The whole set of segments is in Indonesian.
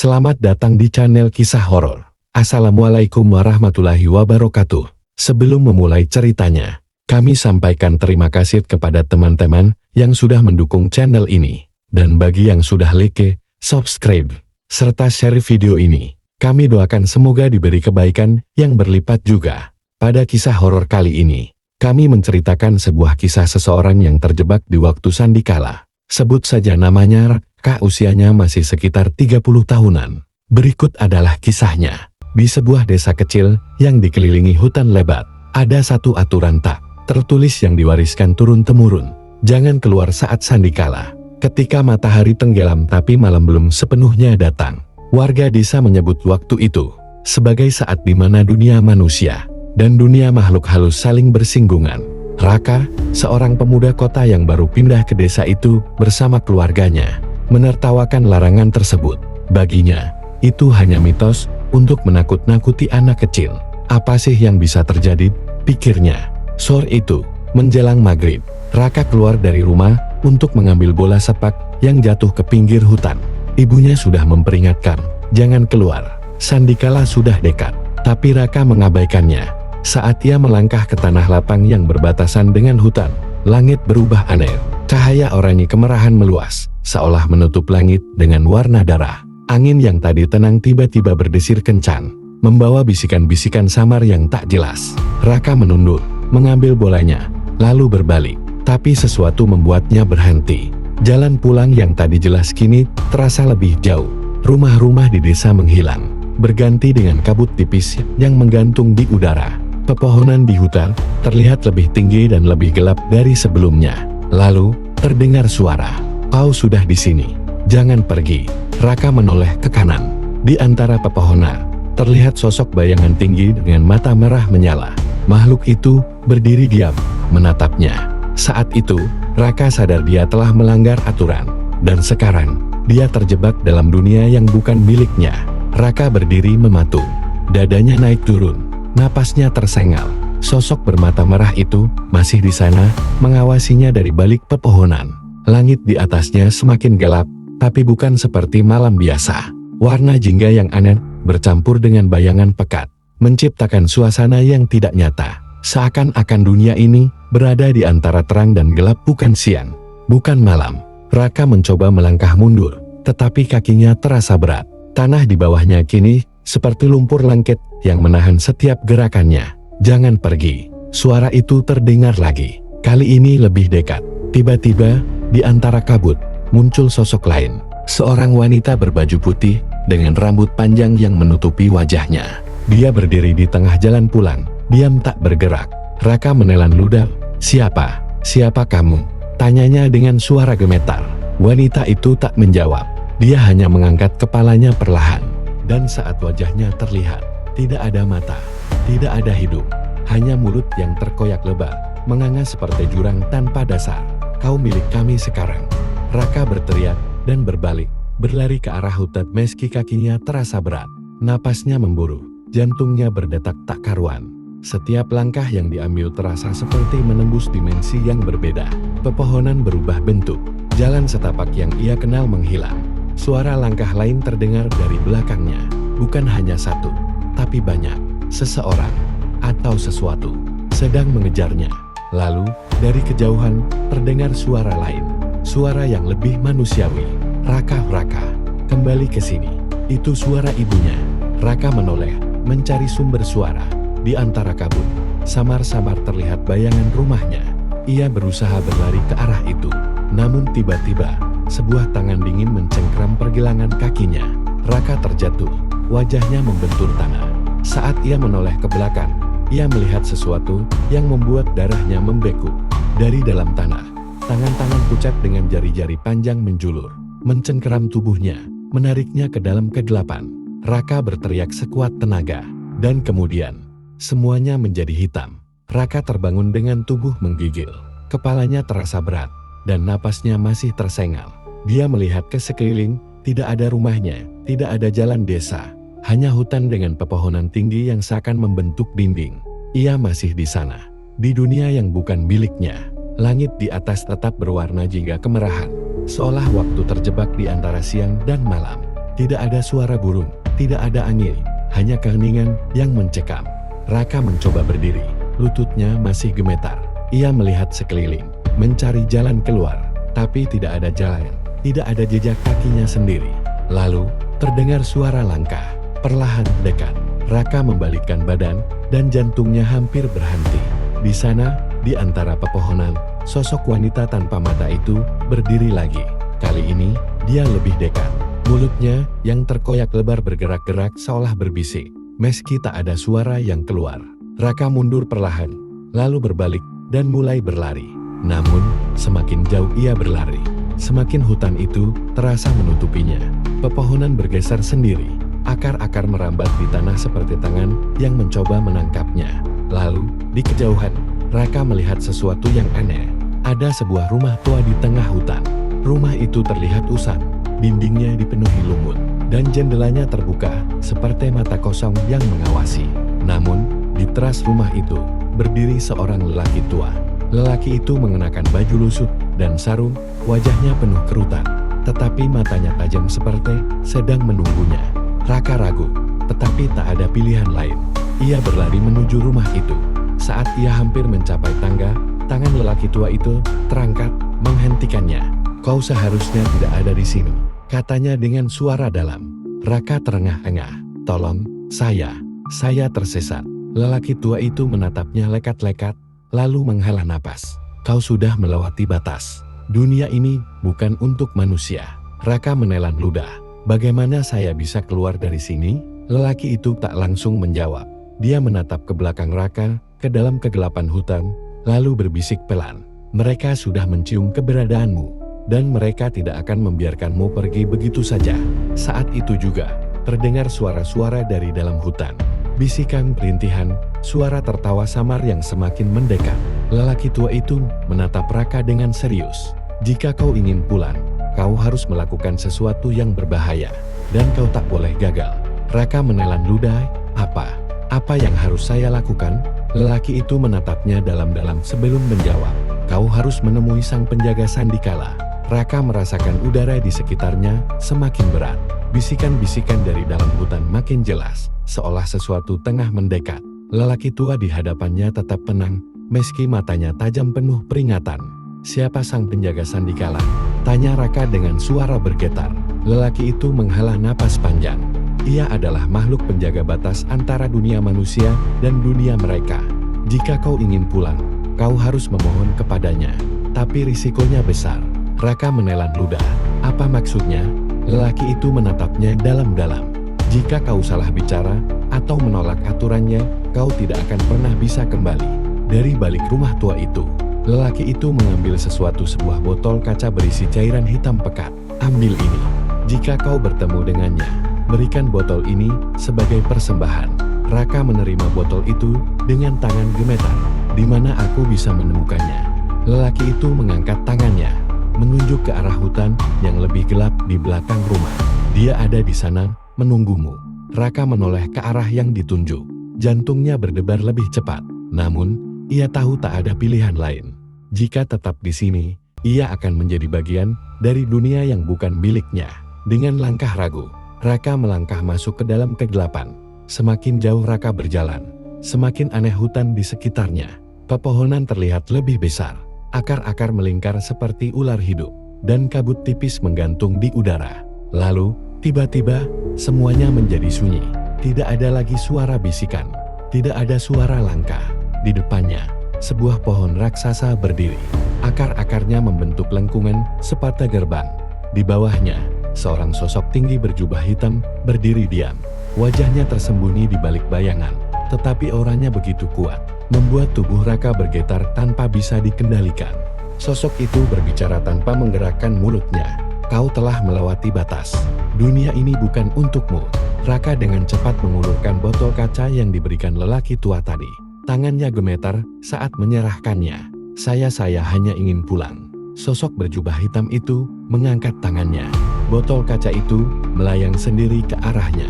Selamat datang di channel Kisah Horor. Assalamualaikum warahmatullahi wabarakatuh. Sebelum memulai ceritanya, kami sampaikan terima kasih kepada teman-teman yang sudah mendukung channel ini. Dan bagi yang sudah like, subscribe, serta share video ini, kami doakan semoga diberi kebaikan yang berlipat juga. Pada kisah horor kali ini, kami menceritakan sebuah kisah seseorang yang terjebak di waktu sandikala. Sebut saja namanya Raka, usianya masih sekitar 30 tahunan. Berikut adalah kisahnya. Di sebuah desa kecil yang dikelilingi hutan lebat, ada satu aturan tak tertulis yang diwariskan turun-temurun. Jangan keluar saat sandikala, ketika matahari tenggelam tapi malam belum sepenuhnya datang. Warga desa menyebut waktu itu sebagai saat di mana dunia manusia dan dunia makhluk halus saling bersinggungan. Raka, seorang pemuda kota yang baru pindah ke desa itu bersama keluarganya, menertawakan larangan tersebut. Baginya, itu hanya mitos untuk menakut-nakuti anak kecil. Apa sih yang bisa terjadi? Pikirnya. Sore itu, menjelang maghrib, Raka keluar dari rumah untuk mengambil bola sepak yang jatuh ke pinggir hutan. Ibunya sudah memperingatkan, jangan keluar, sandikala sudah dekat. Tapi Raka mengabaikannya. Saat ia melangkah ke tanah lapang yang berbatasan dengan hutan, langit berubah aneh. Cahaya oranye kemerahan meluas, seolah menutup langit dengan warna darah. Angin yang tadi tenang tiba-tiba berdesir kencang, membawa bisikan-bisikan samar yang tak jelas. Raka menunduk, mengambil bolanya, lalu berbalik. Tapi sesuatu membuatnya berhenti. Jalan pulang yang tadi jelas kini terasa lebih jauh. Rumah-rumah di desa menghilang, berganti dengan kabut tipis yang menggantung di udara. Pepohonan di hutan terlihat lebih tinggi dan lebih gelap dari sebelumnya. Lalu, terdengar suara, "Kau sudah di sini, jangan pergi." Raka menoleh ke kanan. Di antara pepohonan, terlihat sosok bayangan tinggi dengan mata merah menyala. Makhluk itu berdiri diam, menatapnya. Saat itu, Raka sadar dia telah melanggar aturan. Dan sekarang, dia terjebak dalam dunia yang bukan miliknya. Raka berdiri mematung. Dadanya naik turun. Napasnya tersengal. Sosok bermata merah itu masih di sana, mengawasinya dari balik pepohonan. Langit di atasnya semakin gelap, tapi bukan seperti malam biasa. Warna jingga yang aneh bercampur dengan bayangan pekat, menciptakan suasana yang tidak nyata. Seakan-akan dunia ini berada di antara terang dan gelap, bukan siang, bukan malam. Raka mencoba melangkah mundur, tetapi kakinya terasa berat. Tanah di bawahnya kini seperti lumpur langit yang menahan setiap gerakannya. "Jangan pergi." Suara itu terdengar lagi, kali ini lebih dekat. Tiba-tiba, di antara kabut, muncul sosok lain. Seorang wanita berbaju putih, dengan rambut panjang yang menutupi wajahnya. Dia berdiri di tengah jalan pulang, diam tak bergerak. Raka menelan ludah. "Siapa? Siapa kamu?" tanyanya dengan suara gemetar. Wanita itu tak menjawab. Dia hanya mengangkat kepalanya perlahan. Dan saat wajahnya terlihat, tidak ada mata, tidak ada hidung, hanya mulut yang terkoyak lebar, menganga seperti jurang tanpa dasar. "Kau milik kami sekarang." Raka berteriak dan berbalik, berlari ke arah hutan meski kakinya terasa berat. Napasnya memburu, jantungnya berdetak tak karuan. Setiap langkah yang diambil terasa seperti menembus dimensi yang berbeda. Pepohonan berubah bentuk, jalan setapak yang ia kenal menghilang. Suara langkah lain terdengar dari belakangnya. Bukan hanya satu, tapi banyak. Seseorang atau sesuatu sedang mengejarnya. Lalu, dari kejauhan, terdengar suara lain. Suara yang lebih manusiawi. "Raka, Raka, kembali ke sini." Itu suara ibunya. Raka menoleh, mencari sumber suara. Di antara kabut, samar-samar terlihat bayangan rumahnya. Ia berusaha berlari ke arah itu. Namun tiba-tiba, sebuah tangan dingin mencengkram pergelangan kakinya. Raka terjatuh, wajahnya membentur tanah. Saat ia menoleh ke belakang, ia melihat sesuatu yang membuat darahnya membeku. Dari dalam tanah, tangan-tangan pucat dengan jari-jari panjang menjulur, mencengkeram tubuhnya, menariknya ke dalam kegelapan. Raka berteriak sekuat tenaga, dan kemudian, semuanya menjadi hitam. Raka terbangun dengan tubuh menggigil. Kepalanya terasa berat, dan napasnya masih tersengal. Dia melihat ke sekeliling, tidak ada rumahnya, tidak ada jalan desa, hanya hutan dengan pepohonan tinggi yang seakan membentuk dinding. Ia masih di sana, di dunia yang bukan miliknya. Langit di atas tetap berwarna jingga kemerahan, seolah waktu terjebak di antara siang dan malam. Tidak ada suara burung, tidak ada angin, hanya keheningan yang mencekam. Raka mencoba berdiri, lututnya masih gemetar. Ia melihat sekeliling, mencari jalan keluar, tapi tidak ada jalan, tidak ada jejak kakinya sendiri. Lalu, terdengar suara langkah, perlahan dekat. Raka membalikkan badan, dan jantungnya hampir berhenti. Di sana, di antara pepohonan, sosok wanita tanpa mata itu berdiri lagi. Kali ini, dia lebih dekat. Mulutnya yang terkoyak lebar bergerak-gerak seolah berbisik. Meski tak ada suara yang keluar, Raka mundur perlahan, lalu berbalik dan mulai berlari. Namun, semakin jauh ia berlari, semakin hutan itu terasa menutupinya. Pepohonan bergeser sendiri, akar-akar merambat di tanah seperti tangan yang mencoba menangkapnya. Lalu, di kejauhan, Raka melihat sesuatu yang aneh. Ada sebuah rumah tua di tengah hutan. Rumah itu terlihat usang, dindingnya dipenuhi lumut, dan jendelanya terbuka seperti mata kosong yang mengawasi. Namun, di teras rumah itu, berdiri seorang lelaki tua. Lelaki itu mengenakan baju lusuh dan sarung, wajahnya penuh kerutan, tetapi matanya tajam seperti sedang menunggunya. Raka ragu, tetapi tak ada pilihan lain. Ia berlari menuju rumah itu. Saat ia hampir mencapai tangga, tangan lelaki tua itu terangkat, menghentikannya. "Kau seharusnya tidak ada di sini," katanya dengan suara dalam. Raka terengah-engah. "Tolong, saya tersesat." Lelaki tua itu menatapnya lekat-lekat, lalu menghela napas. "Kau sudah melewati batas. Dunia ini bukan untuk manusia." Raka menelan ludah. "Bagaimana saya bisa keluar dari sini?" Lelaki itu tak langsung menjawab. Dia menatap ke belakang Raka, ke dalam kegelapan hutan, lalu berbisik pelan. "Mereka sudah mencium keberadaanmu, dan mereka tidak akan membiarkanmu pergi begitu saja." Saat itu juga, terdengar suara-suara dari dalam hutan. Bisikan, rintihan, suara tertawa samar yang semakin mendekat. Lelaki tua itu menatap Raka dengan serius. "Jika kau ingin pulang, kau harus melakukan sesuatu yang berbahaya, dan kau tak boleh gagal." Raka menelan ludah. Apa yang harus saya lakukan?" Lelaki itu menatapnya dalam-dalam sebelum menjawab. "Kau harus menemui sang penjaga sandikala." Raka merasakan udara di sekitarnya semakin berat. Bisikan-bisikan dari dalam hutan makin jelas, seolah sesuatu tengah mendekat. Lelaki tua di hadapannya tetap tenang, meski matanya tajam penuh peringatan. "Siapa sang penjaga sandikala?" tanya Raka dengan suara bergetar. Lelaki itu menghela napas panjang. "Ia adalah makhluk penjaga batas antara dunia manusia dan dunia mereka. Jika kau ingin pulang, kau harus memohon kepadanya. Tapi risikonya besar." Raka menelan ludah. "Apa maksudnya?" Lelaki itu menatapnya dalam-dalam. "Jika kau salah bicara atau menolak aturannya, kau tidak akan pernah bisa kembali." Dari balik rumah tua itu, lelaki itu mengambil sebuah botol kaca berisi cairan hitam pekat. "Ambil ini. Jika kau bertemu dengannya, berikan botol ini sebagai persembahan." Raka menerima botol itu dengan tangan gemetar. "Di mana aku bisa menemukannya?" Lelaki itu mengangkat tangannya, menunjuk ke arah hutan yang lebih gelap di belakang rumah. "Dia ada di sana, menunggumu." Raka menoleh ke arah yang ditunjuk. Jantungnya berdebar lebih cepat. Namun, ia tahu tak ada pilihan lain. Jika tetap di sini, ia akan menjadi bagian dari dunia yang bukan miliknya. Dengan langkah ragu, Raka melangkah masuk ke dalam kegelapan. Semakin jauh Raka berjalan, semakin aneh hutan di sekitarnya. Pepohonan terlihat lebih besar, akar-akar melingkar seperti ular hidup, dan kabut tipis menggantung di udara. Lalu, tiba-tiba, semuanya menjadi sunyi. Tidak ada lagi suara bisikan, tidak ada suara langkah. Di depannya, sebuah pohon raksasa berdiri. Akar-akarnya membentuk lengkungan seperti gerbang. Di bawahnya, seorang sosok tinggi berjubah hitam berdiri diam. Wajahnya tersembunyi di balik bayangan, tetapi auranya begitu kuat, membuat tubuh Raka bergetar tanpa bisa dikendalikan. Sosok itu berbicara tanpa menggerakkan mulutnya. "Kau telah melewati batas. Dunia ini bukan untukmu." Raka dengan cepat mengulurkan botol kaca yang diberikan lelaki tua tadi. Tangannya gemetar saat menyerahkannya. Saya hanya ingin pulang." Sosok berjubah hitam itu mengangkat tangannya. Botol kaca itu melayang sendiri ke arahnya.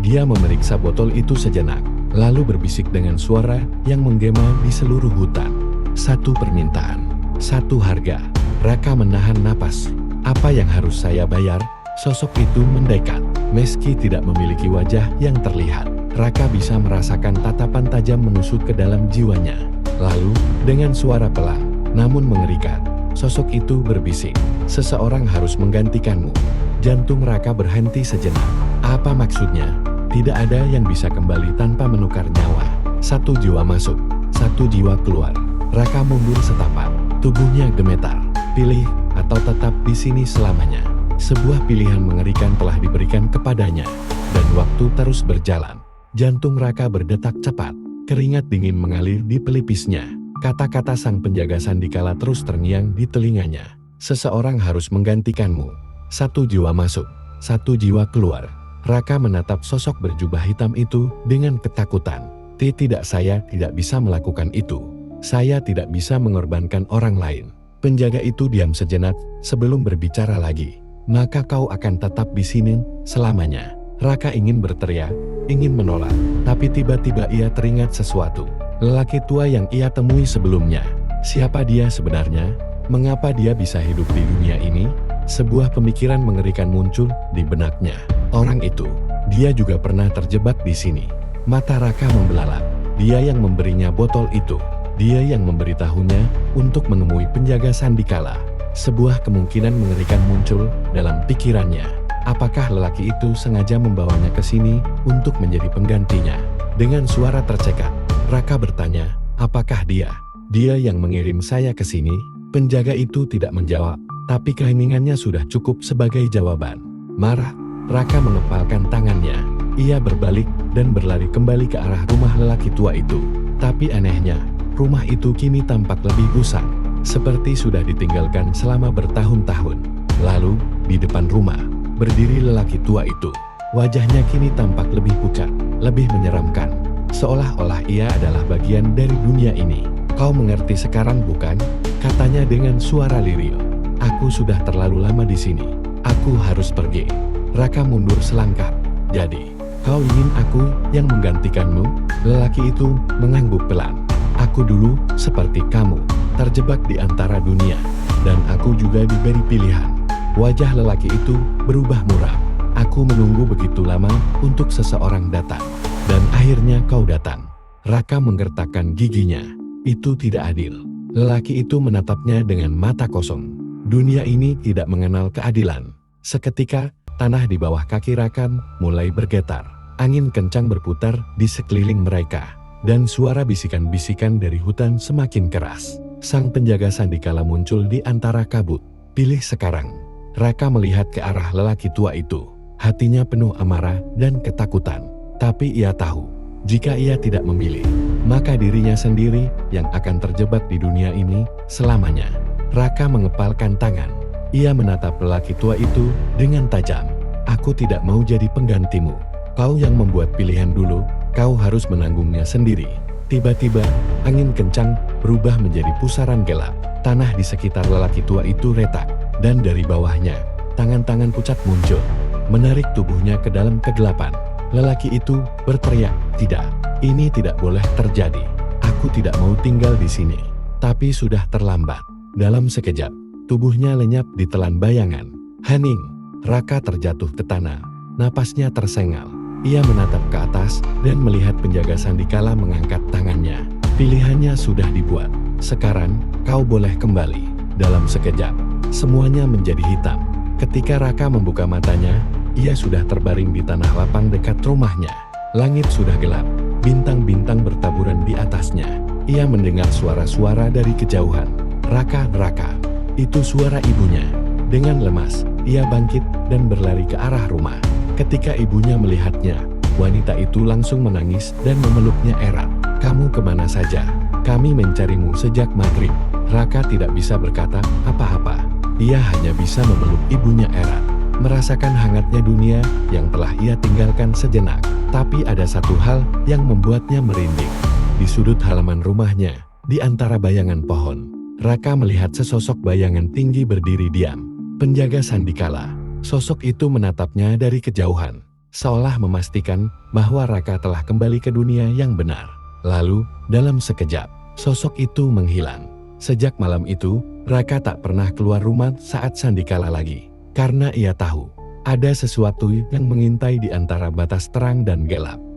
Dia memeriksa botol itu sejenak, lalu berbisik dengan suara yang menggema di seluruh hutan. "Satu permintaan, satu harga." Raka menahan napas. "Apa yang harus saya bayar?" Sosok itu mendekat. Meski tidak memiliki wajah yang terlihat, Raka bisa merasakan tatapan tajam menusuk ke dalam jiwanya. Lalu, dengan suara pelan, namun mengerikan, sosok itu berbisik, "Seseorang harus menggantikanmu." Jantung Raka berhenti sejenak. Apa maksudnya? Tidak ada yang bisa kembali tanpa menukar nyawa. Satu jiwa masuk, satu jiwa keluar. Raka mundur setapak, tubuhnya gemetar. Pilih atau tetap di sini selamanya. Sebuah pilihan mengerikan telah diberikan kepadanya. Dan waktu terus berjalan. Jantung Raka berdetak cepat. Keringat dingin mengalir di pelipisnya. Kata-kata sang penjaga sandikala terus terngiang di telinganya. "Seseorang harus menggantikanmu. Satu jiwa masuk, satu jiwa keluar." Raka menatap sosok berjubah hitam itu dengan ketakutan. Tidak, saya tidak bisa melakukan itu. Saya tidak bisa mengorbankan orang lain." Penjaga itu diam sejenak sebelum berbicara lagi. "Maka kau akan tetap di sini selamanya." Raka ingin berteriak, ingin menolak, tapi tiba-tiba ia teringat sesuatu. Lelaki tua yang ia temui sebelumnya. Siapa dia sebenarnya? Mengapa dia bisa hidup di dunia ini? Sebuah pemikiran mengerikan muncul di benaknya. Orang itu, dia juga pernah terjebak di sini. Mata Raka membelalak. Dia yang memberinya botol itu. Dia yang memberitahunya untuk menemui penjaga sandikala. Sebuah kemungkinan mengerikan muncul dalam pikirannya. Apakah lelaki itu sengaja membawanya ke sini untuk menjadi penggantinya? Dengan suara tercekat, Raka bertanya, "Apakah dia? Dia yang mengirim saya ke sini?" Penjaga itu tidak menjawab, tapi keheningannya sudah cukup sebagai jawaban. Marah, Raka mengepalkan tangannya. Ia berbalik dan berlari kembali ke arah rumah lelaki tua itu. Tapi anehnya, rumah itu kini tampak lebih usang, seperti sudah ditinggalkan selama bertahun-tahun. Lalu, di depan rumah, berdiri lelaki tua itu. Wajahnya kini tampak lebih pucat, lebih menyeramkan. Seolah-olah ia adalah bagian dari dunia ini. "Kau mengerti sekarang bukan?" katanya dengan suara lirih. "Aku sudah terlalu lama di sini. Aku harus pergi." Raka mundur selangkah. "Jadi, kau ingin aku yang menggantikanmu?" Lelaki itu mengangguk pelan. "Aku dulu seperti kamu, terjebak di antara dunia. Dan aku juga diberi pilihan." Wajah lelaki itu berubah muram. "Aku menunggu begitu lama untuk seseorang datang. Dan akhirnya kau datang." Raka menggertakkan giginya. Itu tidak adil. Lelaki itu menatapnya dengan mata kosong. Dunia ini tidak mengenal keadilan. Seketika, tanah di bawah kaki Raka mulai bergetar. Angin kencang berputar di sekeliling mereka. Dan suara bisikan-bisikan dari hutan semakin keras. Sang penjaga sandikala muncul di antara kabut. "Pilih sekarang." Raka melihat ke arah lelaki tua itu. Hatinya penuh amarah dan ketakutan. Tapi ia tahu, jika ia tidak memilih, maka dirinya sendiri yang akan terjebak di dunia ini selamanya. Raka mengepalkan tangan. Ia menatap lelaki tua itu dengan tajam. "Aku tidak mau jadi penggantimu. Kau yang membuat pilihan dulu, kau harus menanggungnya sendiri." Tiba-tiba, angin kencang berubah menjadi pusaran gelap. Tanah di sekitar lelaki tua itu retak, dan dari bawahnya, tangan-tangan pucat muncul, menarik tubuhnya ke dalam kegelapan. Lelaki itu berteriak, "Tidak, ini tidak boleh terjadi. Aku tidak mau tinggal di sini." Tapi sudah terlambat. Dalam sekejap, tubuhnya lenyap di telan bayangan. Hening, Raka terjatuh ke tanah. Napasnya tersengal. Ia menatap ke atas dan melihat penjaga sandikala mengangkat tangannya. Pilihannya sudah dibuat. "Sekarang, kau boleh kembali." Dalam sekejap, semuanya menjadi hitam. Ketika Raka membuka matanya, ia sudah terbaring di tanah lapang dekat rumahnya. Langit sudah gelap, bintang-bintang bertaburan di atasnya. Ia mendengar suara-suara dari kejauhan. "Raka, Raka." Itu suara ibunya. Dengan lemas, ia bangkit dan berlari ke arah rumah. Ketika ibunya melihatnya, wanita itu langsung menangis dan memeluknya erat. "Kamu kemana saja? Kami mencarimu sejak maghrib." Raka tidak bisa berkata apa-apa. Ia hanya bisa memeluk ibunya erat. Merasakan hangatnya dunia yang telah ia tinggalkan sejenak. Tapi ada satu hal yang membuatnya merinding. Di sudut halaman rumahnya, di antara bayangan pohon, Raka melihat sesosok bayangan tinggi berdiri diam. Penjaga sandikala. Sosok itu menatapnya dari kejauhan, seolah memastikan bahwa Raka telah kembali ke dunia yang benar. Lalu, dalam sekejap, sosok itu menghilang. Sejak malam itu, Raka tak pernah keluar rumah saat sandikala lagi. Karena ia tahu, Ada sesuatu yang mengintai di antara batas terang dan gelap.